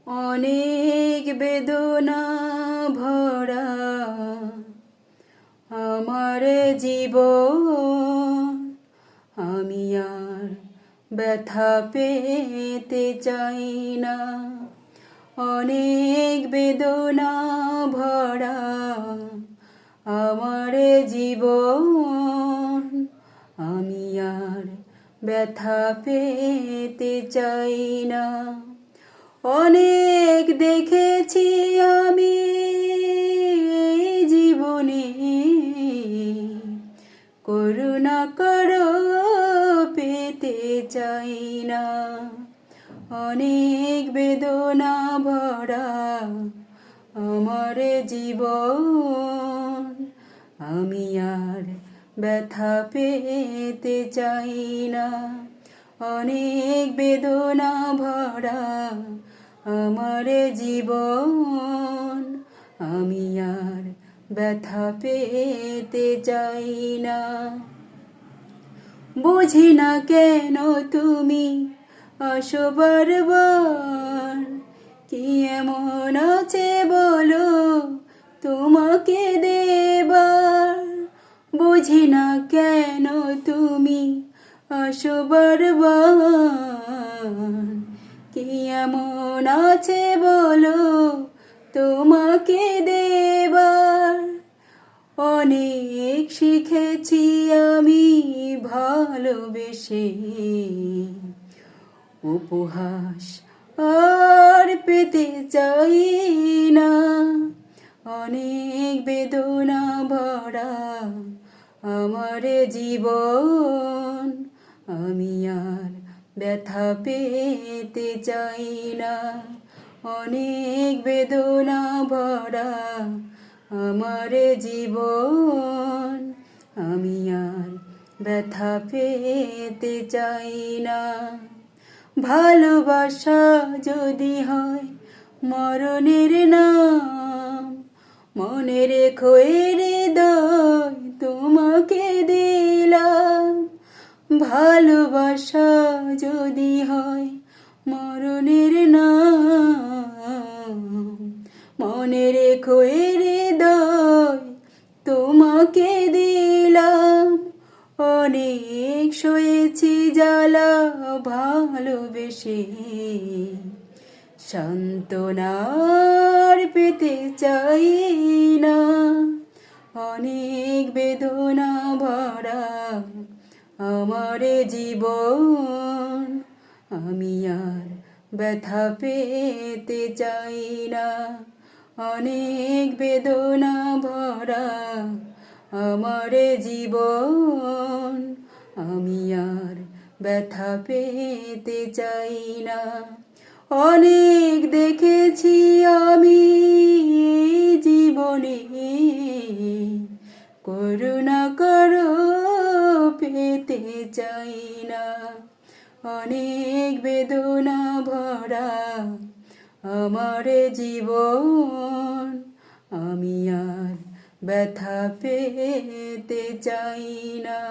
অনেক বেদনা ভরা আমার জীবন, আমি আর ব্যথা পেতে চাই না। অনেক বেদনা ভরা আমার জীবন, আমি আর ব্যথা পেতে চাই না। অনেক দেখেছি আমি জীবনে, করুণা করো পেতে চাই না। অনেক বেদনা ভরা আমার জীবন, আমি আর ব্যথা পেতে চাই না। অনেক বেদনা ভরা আমার জীবন, আমি আর ব্যথা পেতে চাই না। বুঝি না কেন তুমি আসো বারবার, কি এমন আছে বলো তোমাকে দেবার। বুঝি না কেন তুমি আসো বারবার, কি এমন আছে বলো তোমাকে দেবার। অনেক শিখেছি আমি ভালোবেসে, উপহাস আর পেতে চাই না। অনেক বেদনা ভরা আমার জীবন, আমি আর ব্যথা পেতে চাই না। অনেক বেদনা ভরা আমার জীবন, আমি আর ব্যথা পেতে চাই না। ভালোবাসা যদি হয় মরণের নাম, মনে রেখো এ হৃদয় তোমাকে দিলাম। ভালোবাসা যদি হয় মরণের নাম, মনে রেখো এ হৃদয় তোমাকে দিলাম। অনেক সয়েছি জ্বালা ভালোবেসে, সান্ত্বনার পেতে চাই না। অনেক বেদনা ভরা আমার জীবন, আমি আর ব্যথা পেতে চাই না। অনেক বেদনা ভরা আমার জীবন, আমি আর ব্যথা পেতে চাই না। অনেক দেখেছি আমি জীবনে, করুণা করো পেতে চাই না। অনেক বেদনা ভরা আমার জীবন, আমি আর ব্যথা পেতে চাই না।